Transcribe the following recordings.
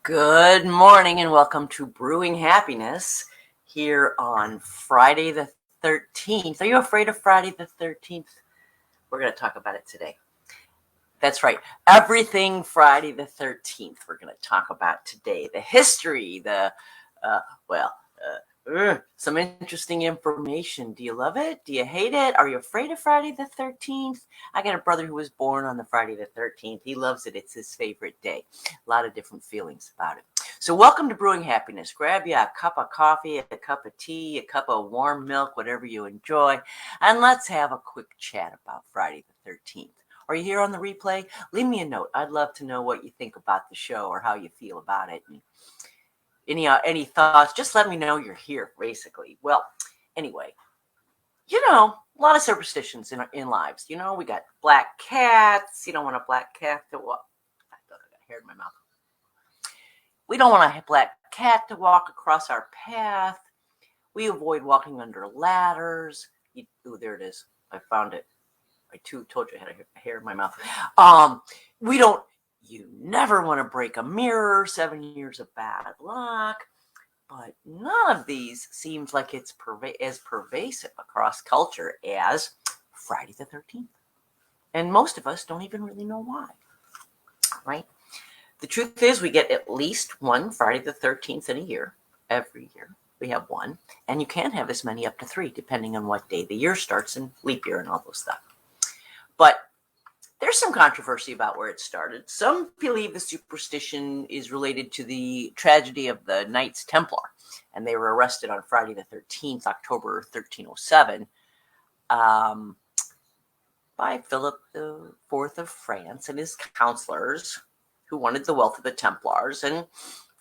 Good morning and welcome to Brewing Happiness here on Friday the 13th. Are you afraid of Friday the 13th? We're going to talk about it today. That's right. Everything Friday the 13th we're going to talk about today. The history, some interesting information. Do you love it? Do you hate it? Are you afraid of Friday the 13th? I got a brother who was born on the Friday the 13th. He loves it. It's his favorite day. A lot of different feelings about it. So welcome to Brewing Happiness. Grab you a cup of coffee, a cup of tea, a cup of warm milk, whatever you enjoy, and let's have a quick chat about Friday the 13th. Are you here on the replay? Leave me a note. I'd love to know what you think about the show or how you feel about it. And any thoughts? Just let me know you're here, basically. Well, anyway, a lot of superstitions in lives. We got black cats. You don't want a black cat to walk. I thought I got hair in my mouth. We don't want a black cat to walk across our path. We avoid walking under ladders. There it is. I found it. I told you I had a hair in my mouth. You never want to break a mirror, 7 years of bad luck. But none of these seems like it's as pervasive across culture as Friday the 13th. And most of us don't even really know why, right? The truth is we get at least one Friday the 13th in a year. Every year we have one. And you can have as many up to 3, depending on what day the year starts and leap year and all those stuff. But there's some controversy about where it started. Some believe the superstition is related to the tragedy of the Knights Templar, and they were arrested on Friday the 13th, October 1307, by Philip IV of France and his counselors who wanted the wealth of the Templars. And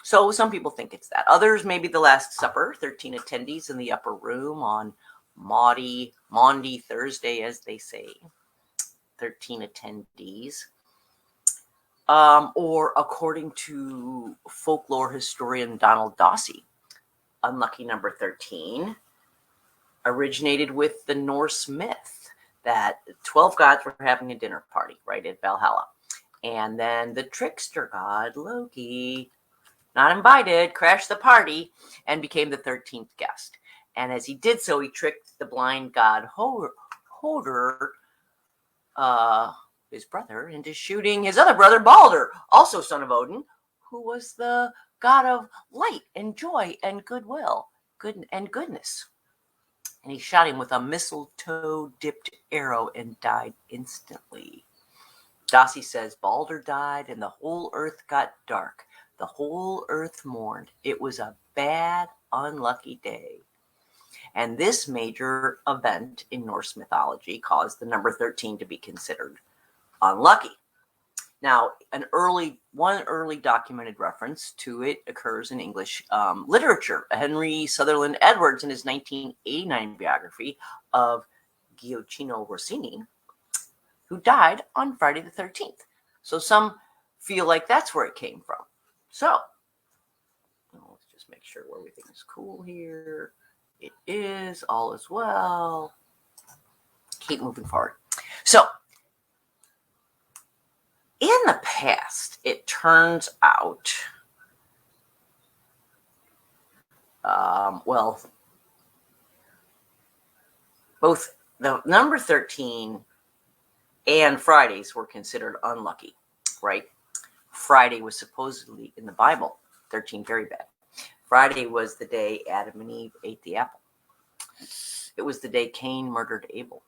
so some people think it's that. Others, maybe the Last Supper, 13 attendees in the upper room on Maundy Thursday, as they say. 13 attendees, or according to folklore historian Donald Dossie, unlucky number 13 originated with the Norse myth that 12 gods were having a dinner party right at Valhalla, and then the trickster god Loki, not invited, crashed the party and became the 13th guest. And as he did so, he tricked the blind god Hoder, his brother, into shooting his other brother Balder, also son of Odin, who was the god of light and joy and goodwill, goodness. And he shot him with a mistletoe-dipped arrow and died instantly. Dossie says Balder died and the whole earth got dark. The whole earth mourned. It was a bad, unlucky day. And this major event in Norse mythology caused the number 13 to be considered unlucky. Now, one early documented reference to it occurs in English literature. Henry Sutherland Edwards, in his 1989 biography of Gioacchino Rossini, who died on Friday the 13th. So some feel like that's where it came from. So, let's just make sure everything is cool here. It is, all is well. Keep moving forward. So, in the past, it turns out, both the number 13 and Fridays were considered unlucky, right? Friday was supposedly, in the Bible, 13 very bad. Friday was the day Adam and Eve ate the apple. It was the day Cain murdered Abel.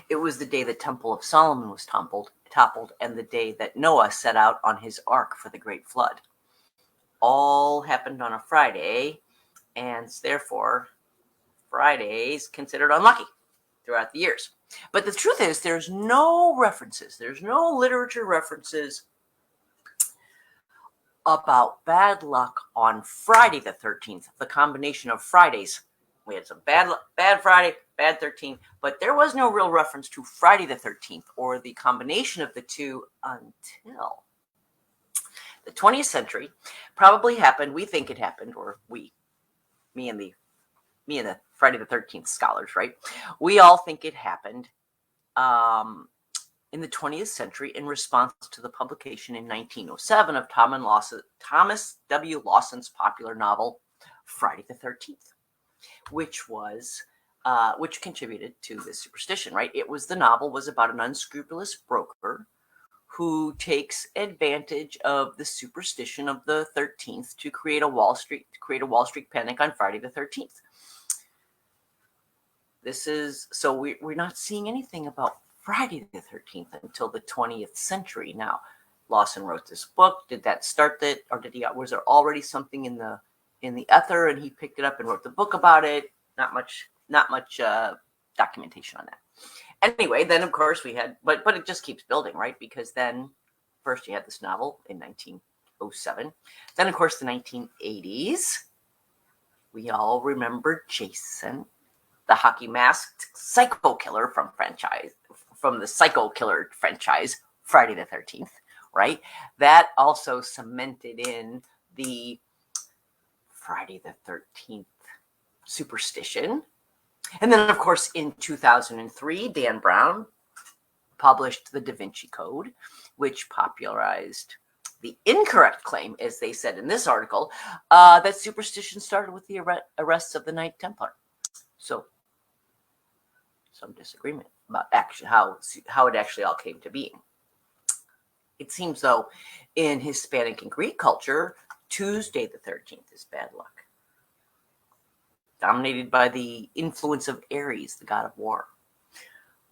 It was the day the Temple of Solomon was toppled, and the day that Noah set out on his ark for the great flood. All happened on a Friday, and therefore Fridays considered unlucky throughout the years. But the truth is, there's no literature references about bad luck on Friday the 13th, the combination of Fridays. We had some bad Friday, bad 13th, but there was no real reference to Friday the 13th or the combination of the two until the 20th century. Probably happened, we think it happened, or me and the Friday the 13th scholars, right? We all think it happened in the 20th century in response to the publication in 1907 of Thomas W. Lawson's popular novel, Friday the 13th, which contributed to this superstition, right? The novel was about an unscrupulous broker who takes advantage of the superstition of the 13th to create a Wall Street panic on Friday the 13th. We're not seeing anything about Friday the 13th until the 20th century. Now, Lawson wrote this book. Did that start it, or was there already something in the ether and he picked it up and wrote the book about it? Not much documentation on that. Anyway, then of course we had, but it just keeps building, right? Because then first you had this novel in 1907. Then of course the 1980s, we all remember Jason, the hockey masked psycho killer from the Psycho Killer franchise, Friday the 13th, right? That also cemented in the Friday the 13th superstition. And then, of course, in 2003, Dan Brown published the Da Vinci Code, which popularized the incorrect claim, as they said in this article, that superstition started with the arrests of the Knight Templar. So, some disagreement about actually how it actually all came to being. It seems, though, in Hispanic and Greek culture, Tuesday the 13th is bad luck, dominated by the influence of Ares, the god of war.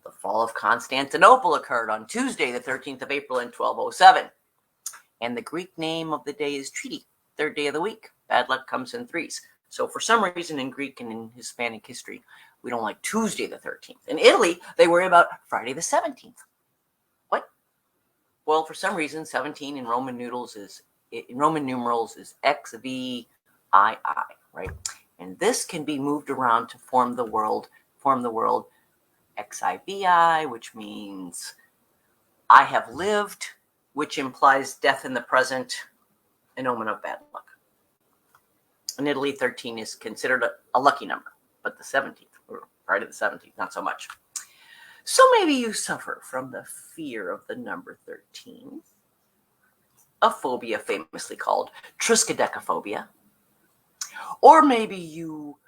The fall of Constantinople occurred on Tuesday, the 13th of April in 1207. And the Greek name of the day is Treaty, third day of the week. Bad luck comes in threes. So for some reason in Greek and in Hispanic history, we don't like Tuesday the 13th. In Italy, they worry about Friday the 17th. What? Well, for some reason, 17 in Roman numerals is XVI, right? And this can be moved around to form the word XIVI, which means I have lived, which implies death in the present, an omen of bad luck. In Italy, 13 is considered a lucky number, but the 17th, or Friday the 17th, not so much. So maybe you suffer from the fear of the number 13, a phobia famously called triskaidekaphobia. Or maybe you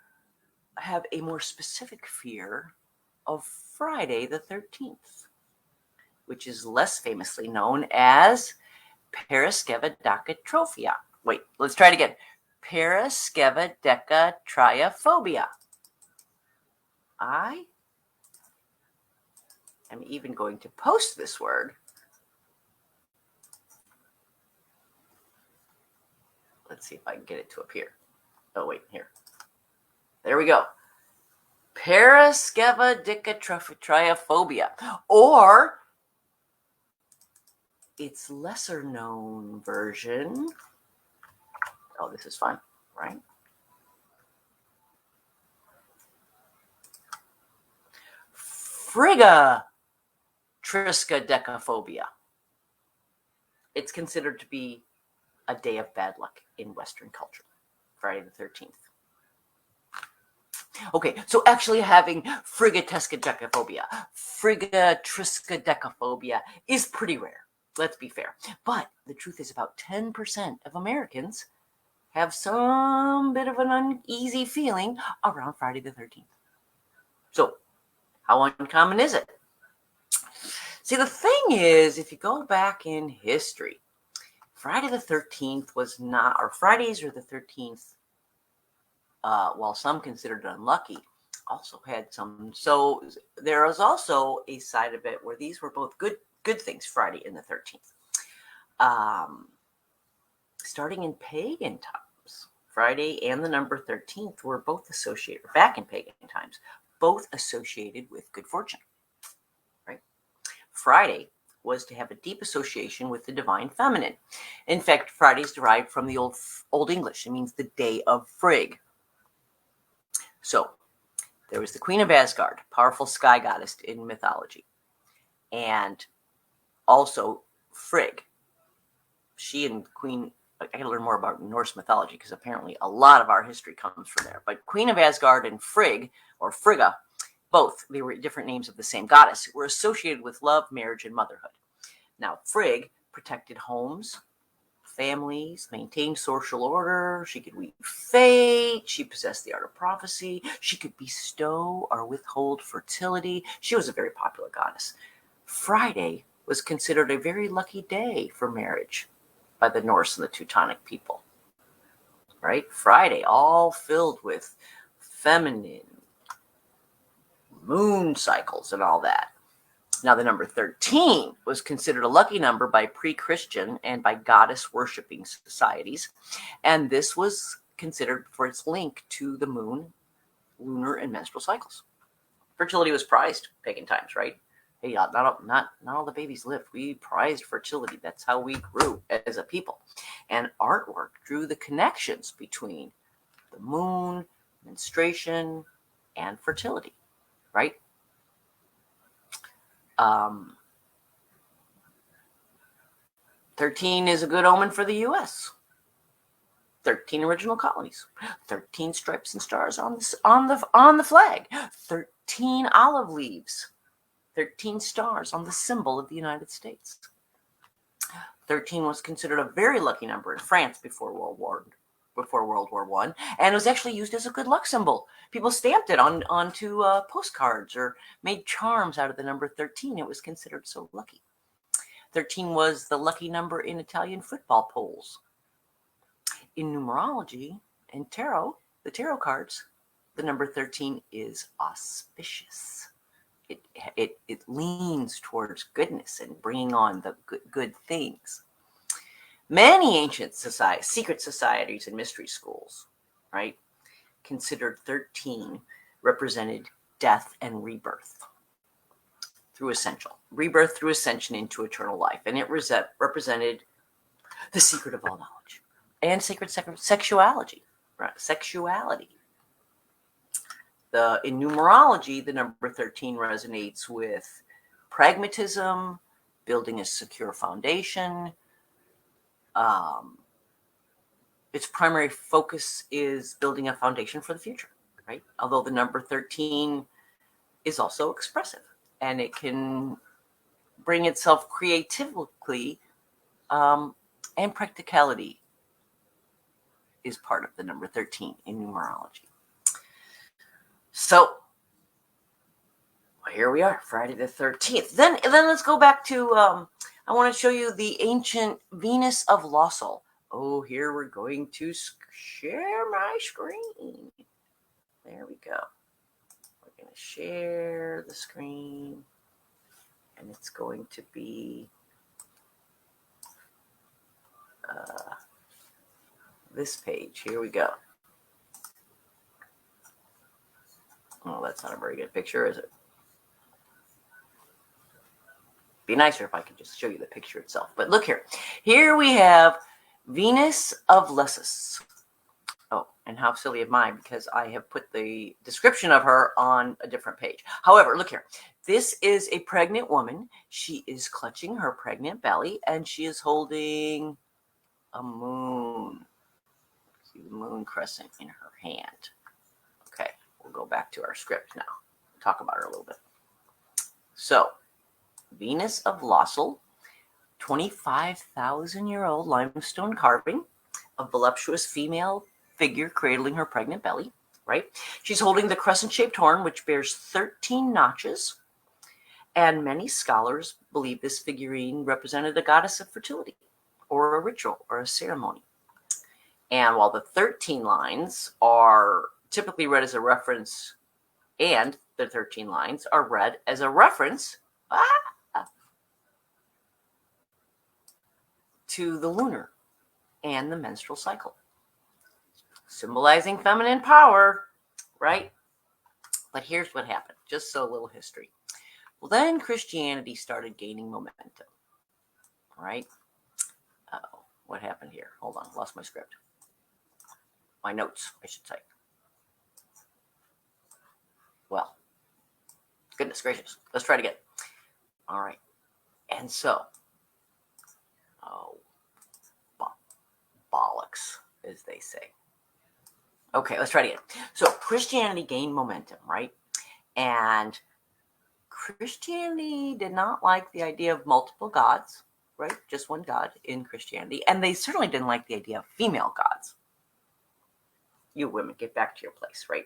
have a more specific fear of Friday the 13th, which is less famously known as paraskevidekatrophia. Wait, let's try it again. Paraskevidekatriophobia. I am even going to post this word. Let's see if I can get it to appear. Oh, wait, here. There we go. Paraskevidekatriophobia, or its lesser known version. Oh, this is fun, right? Triskaidekaphobia. It's considered to be a day of bad luck in Western culture, Friday the 13th. Okay, so actually having triskaidekaphobia is pretty rare. Let's be fair. But the truth is about 10% of Americans have some bit of an uneasy feeling around Friday the 13th. So, how uncommon is it? See, the thing is, if you go back in history, Friday the 13th was not, or Fridays or the 13th, while some considered it unlucky, also had some. So there was also a side of it where these were both good things, Friday and the 13th. Starting in pagan times, Friday and the number 13th were both associated, back in pagan times, both associated with good fortune, right? Friday was to have a deep association with the divine feminine. In fact, Friday is derived from the Old English. It means the day of Frigg. So there was the Queen of Asgard, powerful sky goddess in mythology, and also Frigg. She and Queen, I got to learn more about Norse mythology because apparently a lot of our history comes from there. But Queen of Asgard and Frigg, or Frigga, Both, they were different names of the same goddess, were associated with love, marriage, and motherhood. Now, Frigg protected homes, families, maintained social order. She could weave fate. She possessed the art of prophecy. She could bestow or withhold fertility. She was a very popular goddess. Friday was considered a very lucky day for marriage by the Norse and the Teutonic people. Right? Friday, all filled with feminine moon cycles and all that. Now, the number 13 was considered a lucky number by pre-Christian and by goddess-worshipping societies, and this was considered for its link to the moon, lunar, and menstrual cycles. Fertility was prized pagan times, right? Hey, not all the babies lived. We prized fertility. That's how we grew as a people. And artwork drew the connections between the moon, menstruation, and fertility, right? 13 is a good omen for the U.S. 13 original colonies, 13 stripes and stars on the flag, 13 olive leaves, 13 stars on the symbol of the United States. 13 was considered a very lucky number in France before World War I, and it was actually used as a good luck symbol. People stamped it onto postcards or made charms out of the number 13. It was considered so lucky. 13 was the lucky number in Italian football polls. In numerology and tarot, the tarot cards, the number 13 is auspicious. It leans towards goodness and bringing on the good things. Many ancient secret societies and mystery schools, right, considered 13 represented death and rebirth through rebirth through ascension into eternal life. And it represented the secret of all knowledge and sacred sexuality. Right? Sexuality. In numerology, the number 13 resonates with pragmatism, building a secure foundation. Its primary focus is building a foundation for the future, right? Although the number 13 is also expressive, and it can bring itself creatively, and practicality is part of the number 13 in numerology. So here we are, Friday the 13th. Then let's go back to, I want to show you the ancient Venus of Lossel. Oh, here we're going to share my screen. There we go. We're going to share the screen. And it's going to be this page. Here we go. Oh, that's not a very good picture, is it? Be nicer if I could just show you the picture itself. But look here. Here we have Venus of Lessus. Oh, and how silly am I, because I have put the description of her on a different page. However, look here. This is a pregnant woman. She is clutching her pregnant belly, and she is holding a moon. See the moon crescent in her hand. Okay, we'll go back to our script now. Talk about her a little bit. So, Venus of Lossel, 25,000-year-old limestone carving, a voluptuous female figure cradling her pregnant belly, right? She's holding the crescent-shaped horn, which bears 13 notches, and many scholars believe this figurine represented a goddess of fertility, or a ritual, or a ceremony. And while the 13 lines are typically read as a reference, and the 13 lines are read as a reference to the lunar and the menstrual cycle, symbolizing feminine power, right? But here's what happened, just so a little history. Well, then Christianity started gaining momentum, right? Uh-oh, what happened here? Hold on, lost my script. My notes, I should say. Well, goodness gracious. Let's try it again. All right. And so, bollocks, as they say. Okay, let's try it again. So Christianity gained momentum, right? And Christianity did not like the idea of multiple gods, right? Just one God in Christianity. And they certainly didn't like the idea of female gods. You women, get back to your place, right?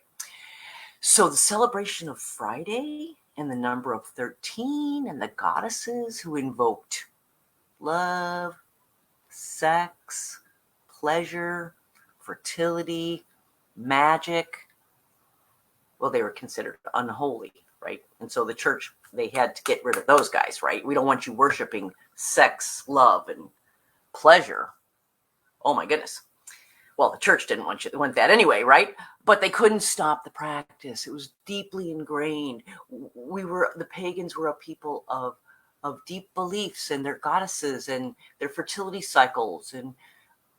So the celebration of Friday and the number of 13 and the goddesses who invoked love, sex, pleasure, fertility, magic, well, they were considered unholy, right? And so the church, they had to get rid of those guys, right? We don't want you worshiping sex, love, and pleasure. Oh my goodness. Well, the church didn't want that anyway, right? But they couldn't stop the practice. It was deeply ingrained. The pagans were a people of deep beliefs in their goddesses and their fertility cycles and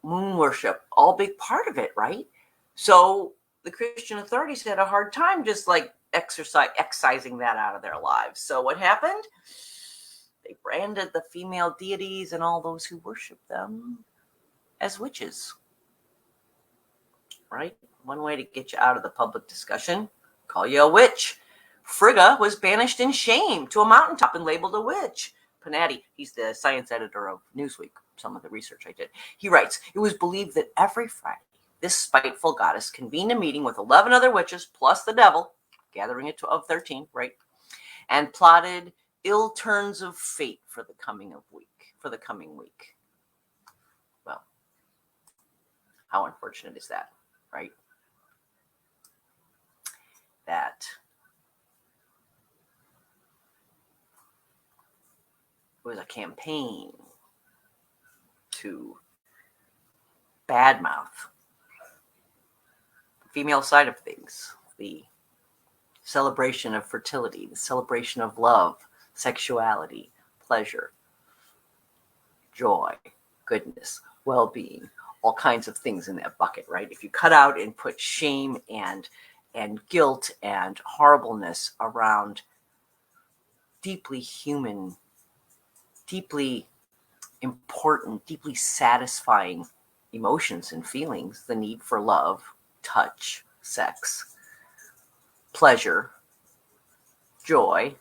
moon worship, all big part of it, right? So the Christian authorities had a hard time just like excising that out of their lives. So what happened? They branded the female deities and all those who worship them as witches. Right? One way to get you out of the public discussion, call you a witch. Frigga was banished in shame to a mountaintop and labeled a witch. Panatti, he's the science editor of Newsweek, some of the research I did. He writes, it was believed that every Friday, this spiteful goddess convened a meeting with 11 other witches plus the devil, gathering of 13, right? And plotted ill turns of fate for the coming week. Well, how unfortunate is that? Right? That was a campaign to badmouth the female side of things, the celebration of fertility, the celebration of love, sexuality, pleasure, joy, goodness, well-being, all kinds of things in that bucket, right? If you cut out and put shame and guilt and horribleness around deeply human, deeply important, deeply satisfying emotions and feelings, the need for love, touch, sex, pleasure, joy,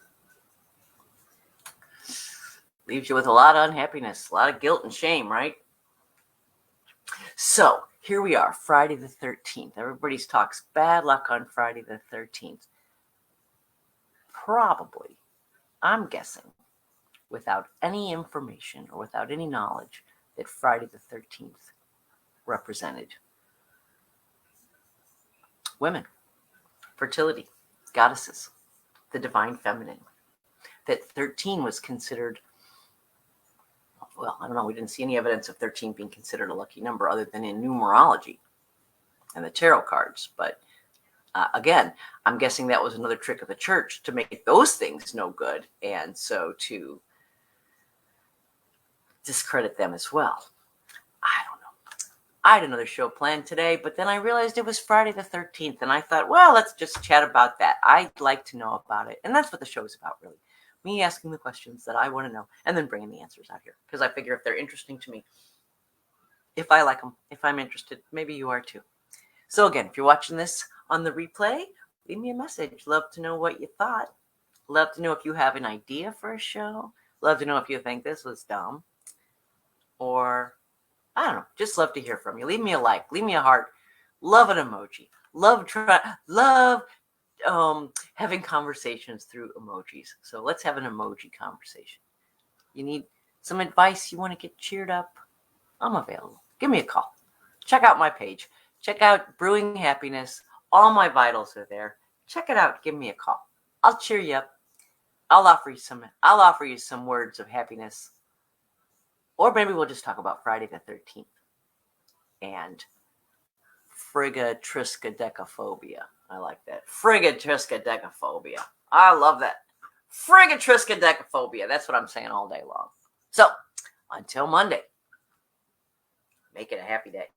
leaves you with a lot of unhappiness, a lot of guilt and shame, right? So here we are, Friday the 13th. Everybody talks bad luck on Friday the 13th. Probably, I'm guessing, without any information or without any knowledge, that Friday the 13th represented women, fertility, goddesses, the divine feminine. That 13 was considered, well, I don't know, we didn't see any evidence of 13 being considered a lucky number other than in numerology and the tarot cards. But again, I'm guessing that was another trick of the church to make those things no good, and so to discredit them as well. I don't know. I had another show planned today, but then I realized it was Friday the 13th, and I thought, well, let's just chat about that. I'd like to know about it, and that's what the show is about, really. Me asking the questions that I want to know, and then bringing the answers out here, because I figure if they're interesting to me, if I like them, if I'm interested, maybe you are too. So again, if you're watching this on the replay, leave me a message. Love to know what you thought. Love to know if you have an idea for a show. Love to know if you think this was dumb. Or, I don't know, just love to hear from you. Leave me a like. Leave me a heart. Love an emoji. Love having conversations through emojis. So let's have an emoji conversation. You need some advice? You want to get cheered up? I'm available. Give me a call. Check out my page. Check out Brewing Happiness. All my vitals are there. Check it out. Give me a call. I'll cheer you up. I'll offer you some words of happiness. Or maybe we'll just talk about Friday the 13th and frigatriskaidekaphobia. I like that. Frigatriskaidekaphobia. I love that. Frigatriskaidekaphobia. That's what I'm saying all day long. So, until Monday, make it a happy day.